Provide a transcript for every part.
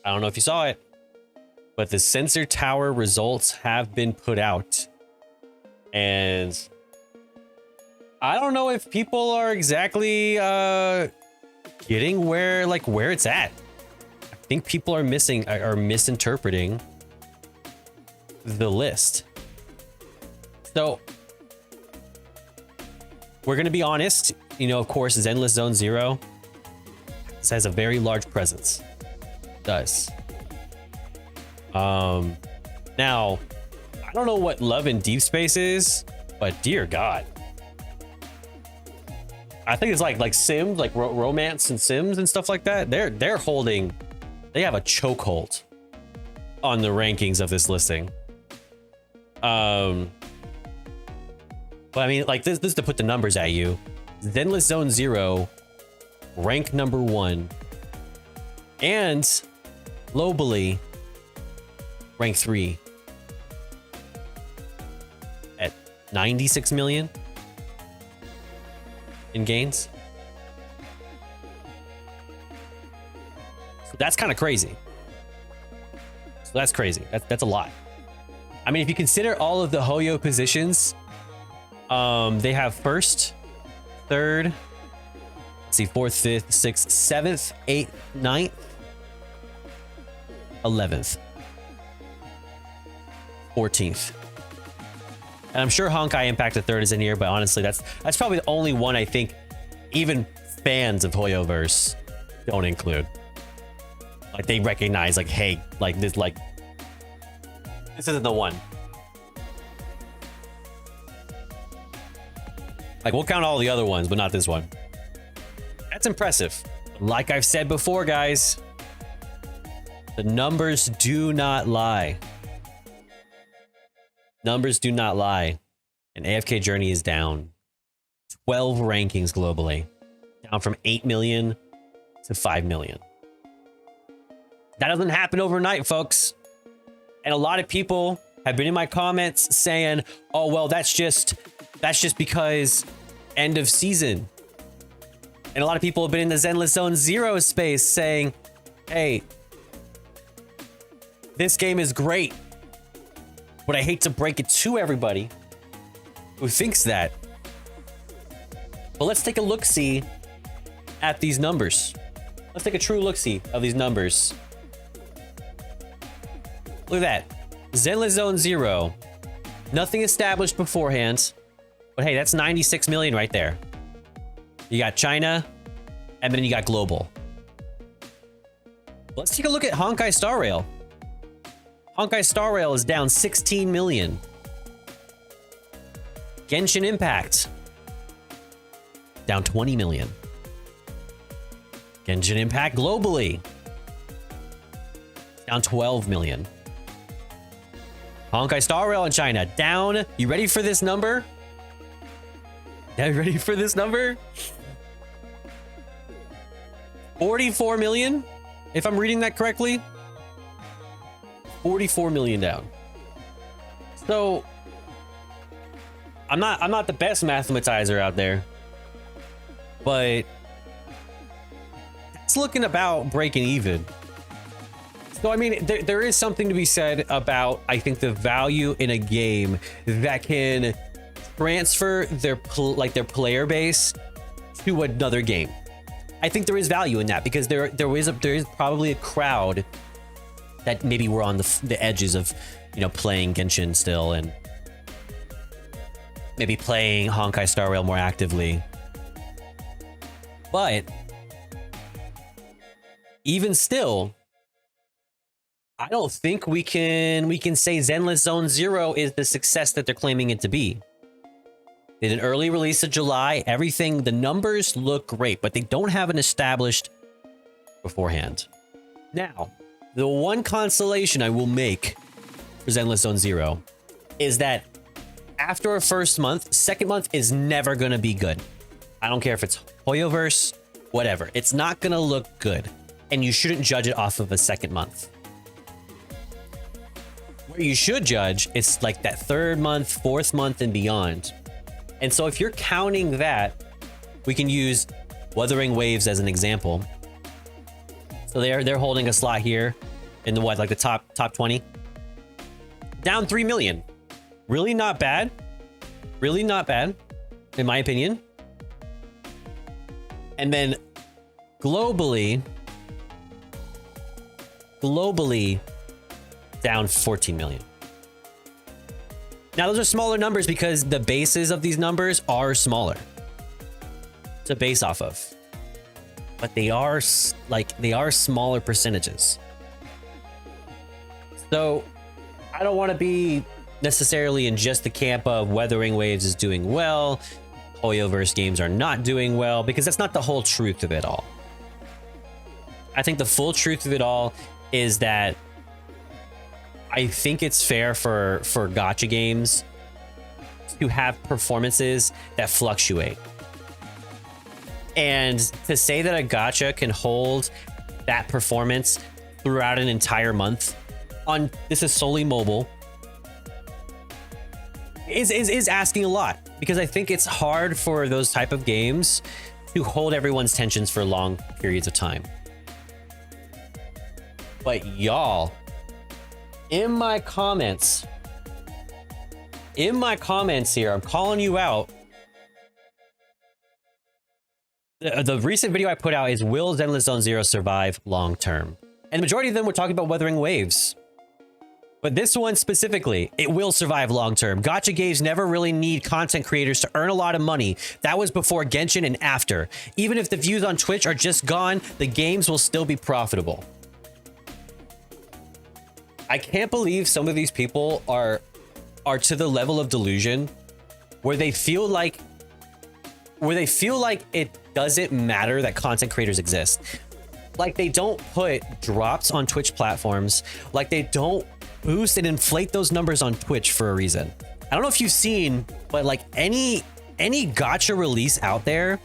I don't know if you saw it, but the Sensor Tower results have been put out. And I don't know if people are exactly getting where it's at. I think people are misinterpreting the list. So we're going to be honest, you know, of course, Zenless Zone Zero has a very large presence. It does. Now, I don't know what Love in Deep Space is, but dear God. I think it's like Sims, like romance and Sims and stuff like that. They have a chokehold on the rankings of this listing. But I mean, like this is to put the numbers at you. Zenless Zone Zero, rank number 1, and globally, rank 3 at 96 million in gains. So that's kind of crazy. That's a lot. I mean, if you consider all of the Hoyo positions, they have first, third, let's see, fourth, fifth, sixth, seventh, eighth, ninth, 11th, 14th. And I'm sure Honkai Impact the third is in here, but honestly, that's probably the only one I think even fans of Hoyoverse don't include. Like they recognize, like, hey, like this isn't the one. Like we'll count all the other ones, but not this one. That's impressive. Like I've said before, guys, the numbers do not lie. Numbers do not lie. And AFK Journey is down 12 rankings globally, down from 8 million to 5 million. That doesn't happen overnight, folks. And a lot of people have been in my comments saying, oh, well, that's just because end of season. And a lot of people have been in the Zenless Zone Zero space saying, hey, this game is great, but I hate to break it to everybody who thinks that. But let's take a look-see at these numbers. Let's take a true look-see of these numbers. Look at that. Zenless Zone Zero. Nothing established beforehand. But hey, that's 96 million right there. You got China, and then you got global. Let's take a look at Honkai Star Rail. Honkai Star Rail is down 16 million. Genshin Impact, down 20 million. Genshin Impact globally, down 12 million. Honkai Star Rail in China, down. You ready for this number? Yeah, you ready for this number? 44 million, if I'm reading that correctly. 44 million down. So I'm not the best mathematizer out there, but it's looking about breaking even. So I mean, there is something to be said about, I think, the value in a game that can transfer their player base to another game. I think there is value in that because there is probably a crowd that maybe were on the edges of, you know, playing Genshin still and maybe playing Honkai Star Rail more actively. But even still, I don't think we can say Zenless Zone Zero is the success that they're claiming it to be. They did an early release of July. Everything, the numbers look great, but they don't have an established beforehand. Now, the one consolation I will make for Zenless Zone Zero is that after a first month, second month is never going to be good. I don't care if it's Hoyoverse, whatever. It's not going to look good, and you shouldn't judge it off of a second month. Where you should judge, it's like that third month, fourth month, and beyond. And so if you're counting that, we can use Wuthering Waves as an example. So they're holding a slot here. in the what, like the top 20. Down 3 million. Really not bad. Really not bad, in my opinion. And then globally, down 14 million. Now, those are smaller numbers because the bases of these numbers are smaller to base off of. But they are smaller percentages. So I don't want to be necessarily in just the camp of Wuthering Waves is doing well, Hoyoverse games are not doing well, because that's not the whole truth of it all. I think the full truth of it all is that I think it's fair for gacha games to have performances that fluctuate. And to say that a gacha can hold that performance throughout an entire month on, this is solely mobile, is asking a lot, because I think it's hard for those type of games to hold everyone's tensions for long periods of time. But y'all, in my comments here, I'm calling you out. The recent video I put out is, will Zenless Zone Zero survive long term? And the majority of them were talking about Wuthering Waves. But this one specifically, it will survive long term. Gacha games never really need content creators to earn a lot of money. That was before Genshin and after. Even if the views on Twitch are just gone, the games will still be profitable. I can't believe some of these people are to the level of delusion where they feel like it doesn't matter that content creators exist. Like they don't put drops on Twitch platforms, like they don't boost and inflate those numbers on Twitch for a reason. I don't know if you've seen, but like any gacha release out there,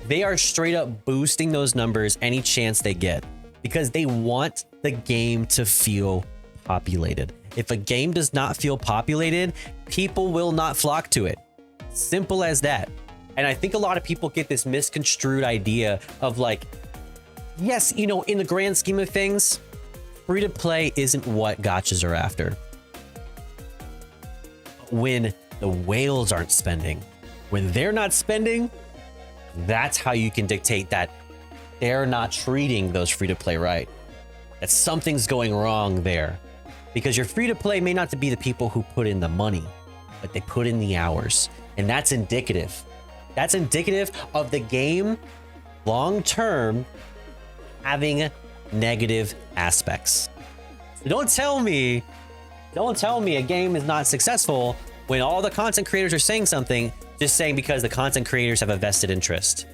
they are straight up boosting those numbers any chance they get, because they want the game to feel populated. If a game does not feel populated, people will not flock to it. Simple as that. And I think a lot of people get this misconstrued idea of like, yes, you know, in the grand scheme of things, free to play isn't what gachas are after. When the whales aren't spending, when they're not spending, that's how you can dictate that they're not treating those free to play right. That something's going wrong there. Because your free to play may not be the people who put in the money, but they put in the hours. And that's indicative. That's indicative of the game long term having negative aspects. So don't tell me a game is not successful when all the content creators are saying something, just saying because the content creators have a vested interest.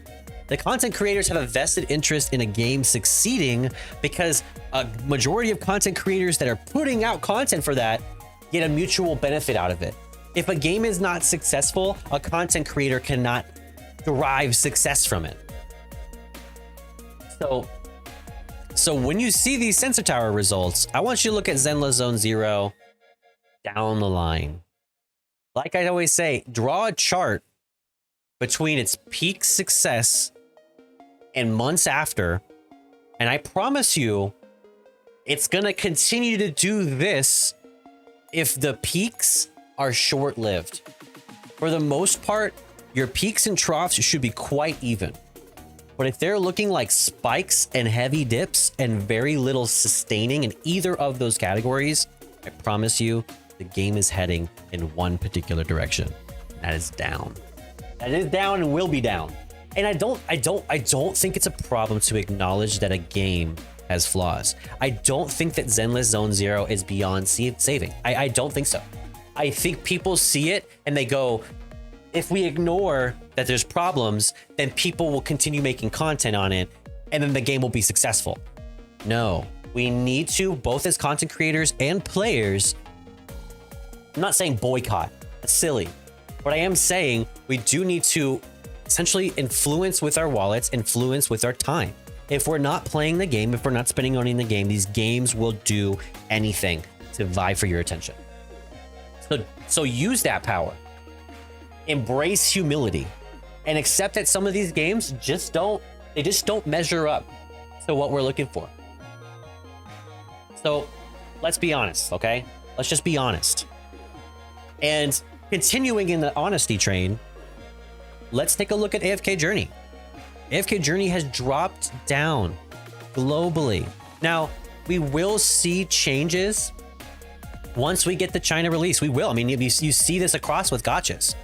The content creators have a vested interest in a game succeeding because a majority of content creators that are putting out content for that get a mutual benefit out of it. If a game is not successful, a content creator cannot derive success from it. So when you see these Sensor Tower results, I want you to look at Zenless Zone Zero down the line. Like I always say, draw a chart between its peak success and months after, and I promise you, it's gonna continue to do this if the peaks are short-lived. For the most part, your peaks and troughs should be quite even. But if they're looking like spikes and heavy dips and very little sustaining in either of those categories, I promise you, the game is heading in one particular direction. That is down. That is down and will be down. And I don't think it's a problem to acknowledge that a game has flaws. I don't think that Zenless Zone Zero is beyond saving. I don't think so. I think people see it and they go, if we ignore that there's problems, then people will continue making content on it and then the game will be successful. No, we need to, both as content creators and players, I'm not saying boycott, that's silly. But I am saying we do need to essentially influence with our wallets, influence with our time. If we're not playing the game, if we're not spending money in the game, these games will do anything to vie for your attention. So use that power. Embrace humility and accept that some of these games just don't measure up to what we're looking for. So let's be honest, okay? Let's just be honest. And continuing in the honesty train, let's take a look at AFK Journey. AFK Journey has dropped down globally. Now, we will see changes once we get the China release. We will. I mean, you see this across with gachas.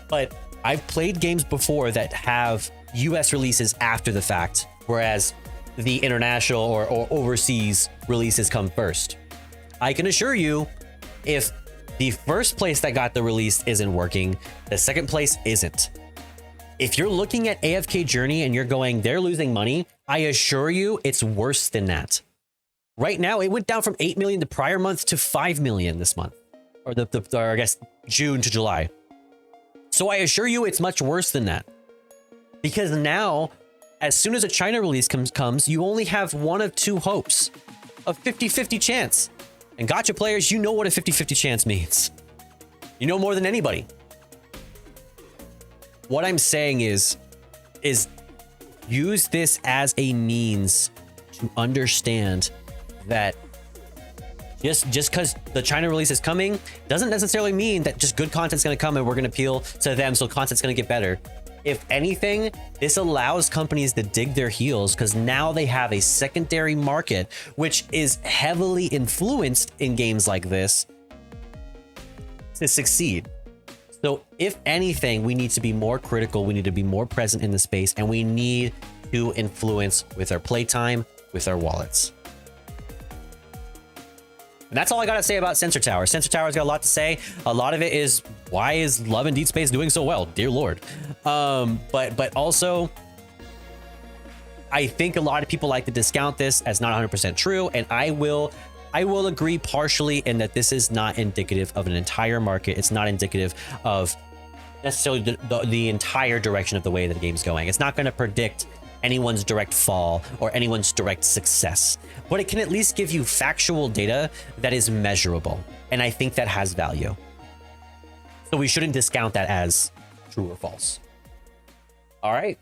But I've played games before that have US releases after the fact, whereas the international or overseas releases come first. I can assure you, if the first place that got the release isn't working, the second place isn't. If you're looking at AFK Journey and you're going, they're losing money, I assure you it's worse than that. Right now, it went down from 8 million the prior month to 5 million this month, or I guess June to July. So I assure you it's much worse than that. Because now, as soon as a China release comes, you only have one of two hopes. A 50-50 chance. And gacha players, you know what a 50-50 chance means. You know more than anybody. What I'm saying is use this as a means to understand that just because the China release is coming doesn't necessarily mean that just good content's going to come and we're going to appeal to them, so content's going to get better. If anything, this allows companies to dig their heels because now they have a secondary market, which is heavily influenced in games like this to succeed. So if anything, we need to be more critical. We need to be more present in the space, and we need to influence with our playtime, with our wallets. And that's all I got to say about Sensor Tower. Sensor Tower's got a lot to say. A lot of it is, why is Love and Deep Space doing so well? Dear Lord. But also, I think a lot of people like to discount this as not 100% true. And I will agree partially in that this is not indicative of an entire market. It's not indicative of necessarily the entire direction of the way that the game's going. It's not going to predict anyone's direct fall or anyone's direct success, but it can at least give you factual data that is measurable. And I think that has value. So we shouldn't discount that as true or false. All right.